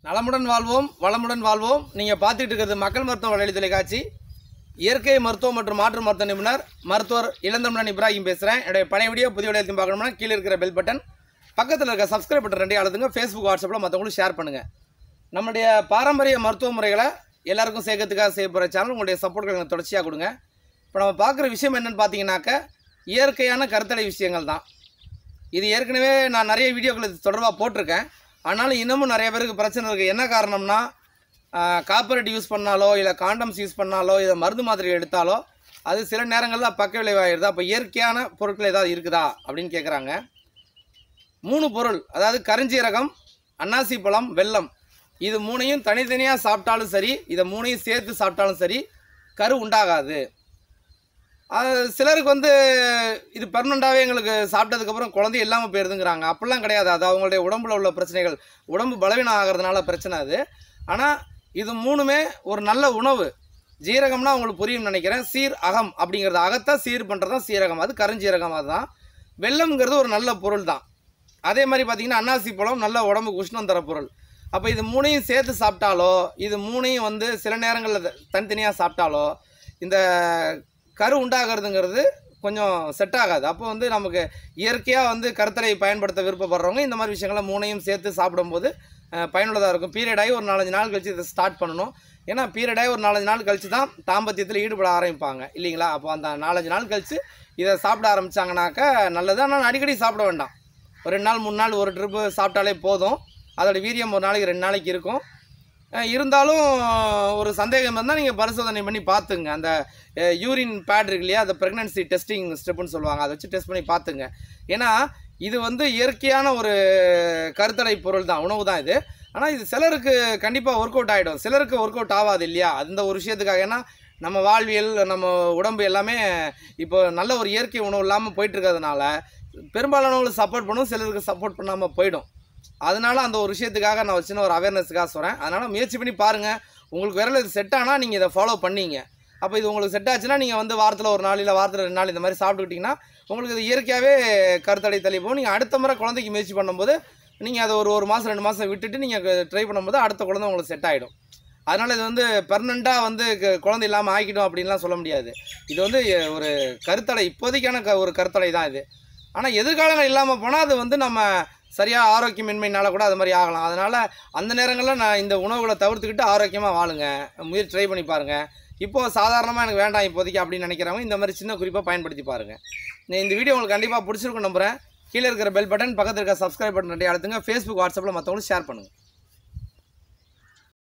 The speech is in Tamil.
நலமுடன் வாழ்வோம் வளமுடன் வாழ்வோம். நீங்கள் பார்த்துட்டு இருக்கிறது மக்கள் மருத்துவ வலையொலி தொலைக்காட்சி. இயற்கை மருத்துவம் மற்றும் மாற்று மருத்துவ நிபுணர் மருத்துவர் இளந்தமிழன் இப்ராஹிம் பேசுகிறேன். என்னுடைய பழைய வீடியோ புதிய வீடியோ பார்க்கணும்னா கீழே இருக்கிற பெல் பட்டன் பக்கத்தில் இருக்க சப்ஸ்கிரைப் பட்டன் ரெண்டையும் அழுத்துங்க. ஃபேஸ்புக் வாட்ஸ்அப்பில் மற்றவங்களும் ஷேர் பண்ணுங்கள். நம்முடைய பாரம்பரிய மருத்துவ முறைகளை எல்லாருக்கும் சேர்க்கறதுக்காக செய்யப்படுற சேனல் உங்களுடைய சப்போர்ட்கள் எனக்கு தொடர்ச்சியாக கொடுங்க. இப்போ நம்ம பார்க்குற விஷயம் என்னென்னு பார்த்தீங்கன்னாக்க இயற்கையான கருத்தடை விஷயங்கள் தான். இது ஏற்கனவே நான் நிறைய வீடியோக்கள் இது தொடர்பாக போட்டிருக்கேன். ஆனாலும் இன்னமும் நிறைய பேருக்கு பிரச்சனை இருக்குது. என்ன காரணம்னா காப்பரேட் யூஸ் பண்ணாலோ இல்லை காண்டம்ஸ் யூஸ் பண்ணாலோ இதை மருந்து மாத்திரை எடுத்தாலோ அது சில நேரங்களில் பக்க விளைவாகிடுது. அப்போ இயற்கையான பொருட்கள் ஏதாவது இருக்குதா அப்படின்னு கேட்குறாங்க. 3 பொருள், அதாவது கருஞ்சீரகம், அன்னாசி பழம், வெல்லம், இது 3ஐயும் தனித்தனியாக சாப்பிட்டாலும் சரி, இதை 3ஐயும் சேர்த்து சாப்பிட்டாலும் சரி கரு உண்டாகாது. சிலருக்கு இது பெர்மனண்டாகவே எங்களுக்கு சாப்பிட்டதுக்கப்புறம் குழந்தை இல்லாமல் போயிருதுங்கிறாங்க. அப்படிலாம் கிடையாது. அது அவங்களுடைய உடம்புல உள்ள பிரச்சனைகள், உடம்பு பலவீனம் ஆகிறதுனால பிரச்சனை அது. ஆனால் இது 3மே ஒரு நல்ல உணவு. ஜீரகம்னா உங்களுக்கு புரியும் நினைக்கிறேன். சீர் அகம் அப்படிங்கிறது, அகத்தை சீர் பண்ணுறது தான் சீரகம், அது கருஞ்சீரகம். அதுதான். வெல்லம்ங்கிறது ஒரு நல்ல பொருள் தான். அதே மாதிரி பார்த்திங்கன்னா அன்னாசி பழம் நல்ல உடம்புக்கு உஷ்ணம் தர பொருள். அப்போ இது 3ஐயும் சேர்த்து சாப்பிட்டாலோ இது 3ஐயும் சில நேரங்களில் தனித்தனியாக சாப்பிட்டாலோ இந்த கரு உண்டாகிறதுங்கிறது கொஞ்சம் செட் ஆகாது. அப்போ நமக்கு இயற்கையாக கருத்தடை பயன்படுத்த விருப்பப்படுறவங்க இந்த மாதிரி விஷயங்களை 3ஐயும் சேர்த்து சாப்பிடும்போது பயனுள்ளதாக இருக்கும். பீரியடாகி ஒரு 4-5 நாள் கழித்து இதை ஸ்டார்ட் பண்ணணும். ஏன்னா பீரியடாகி ஒரு 4-5 நாள் கழித்து தான் தாம்பத்தியத்தில் ஈடுபட ஆரம்பிப்பாங்க இல்லைங்களா? அப்போ அந்த 4-5 நாள் கழித்து இதை சாப்பிட ஆரம்பித்தாங்கனாக்கா நல்லது. ஆனால் அடிக்கடி சாப்பிட வேண்டாம். ஒரு 2 நாள் 3 நாள் ஒரு ட்ரிப்பு சாப்பிட்டாலே போதும். அதோடய வீரியம் ஒரு நாளைக்கு 2 நாளைக்கு இருக்கும். இருந்தாலும் ஒரு சந்தேகம் இருந்தால் நீங்கள் பரிசோதனை பண்ணி பார்த்துங்க. அந்த யூரின் பேட் இருக்கு இல்லையா, அந்த ப்ரெக்னன்சி டெஸ்டிங் ஸ்டெப்புன்னு சொல்லுவாங்க, அதை வச்சு டெஸ்ட் பண்ணி பார்த்துங்க. ஏன்னா இது இயற்கையான ஒரு கருத்தடை பொருள் தான், உணவு தான் இது. ஆனால் இது சிலருக்கு கண்டிப்பாக ஒர்க் அவுட் ஆகிடும், சிலருக்கு ஒர்க் அவுட் ஆகாது இல்லையா? அந்த ஒரு விஷயத்துக்காக. ஏன்னா நம்ம வாழ்வியல் நம்ம உடம்பு எல்லாமே இப்போ நல்ல ஒரு இயற்கை உணவு இல்லாமல் போயிட்டுருக்கிறதுனால பெரும்பாலானவங்களுக்கு சப்போர்ட் பண்ணும், சிலருக்கு சப்போர்ட் பண்ணாமல் போயிடும். அதனால் அந்த ஒரு விஷயத்துக்காக நான் சின்ன ஒரு அவேர்னஸுக்காக சொல்கிறேன். அதனால் முயற்சி பண்ணி பாருங்கள். உங்களுக்கு விரல் இது செட் ஆனால் நீங்கள் இதை ஃபாலோ பண்ணிங்க. அப்போ இது உங்களுக்கு செட் ஆச்சுன்னா நீங்கள் வாரத்தில் ஒரு நாள் இல்லை வாரத்தில் 2 நாள் இந்த மாதிரி சாப்பிட்டுக்கிட்டிங்கன்னா உங்களுக்கு இது இயற்கையாகவே கருத்தடை தள்ளி போகும். நீங்கள் அடுத்த முறை குழந்தைக்கு முயற்சி பண்ணும்போது நீங்கள் அதை ஒரு மாதம் 2 மாதம் விட்டுட்டு நீங்கள் ட்ரை பண்ணும்போது அடுத்த குழந்தை உங்களுக்கு செட் ஆகிடும். அதனால் இது பெர்மனண்ட்டாக குழந்தை இல்லாமல் ஆக்கிடும் அப்படின்லாம் சொல்ல முடியாது. இது ஒரு கருத்தடை, இப்போதைக்கான ஒரு கருத்தடை தான் இது. ஆனால் எதிர்காலங்கள் இல்லாமல் போனால் அது நம்ம சரியாக ஆரோக்கியமின்மையினால கூட அது மாதிரி ஆகலாம். அதனால் அந்த நேரங்களில் நான் இந்த உணவுகளை தவிர்த்துக்கிட்டு ஆரோக்கியமாக வாழுங்க, முயற்சி ட்ரை பண்ணி பாருங்கள். இப்போது சாதாரணமாக எனக்கு வேண்டாம் இப்போதைக்கு அப்படின்னு நினைக்கிறவங்க இந்த மாதிரி சின்ன குறிப்பாக பயன்படுத்தி பாருங்கள். இந்த வீடியோ உங்களுக்கு கண்டிப்பாக பிடிச்சிருக்கும் நம்புகிறேன். கீழே இருக்கிற பெல் பட்டன் பக்கத்தில் இருக்க சப்ஸ்கிரைப் பட்டன் அழுத்துங்க. ஃபேஸ்புக் வாட்ஸ்அப்பில் மற்றவங்களுக்கு ஷேர் பண்ணுங்கள்.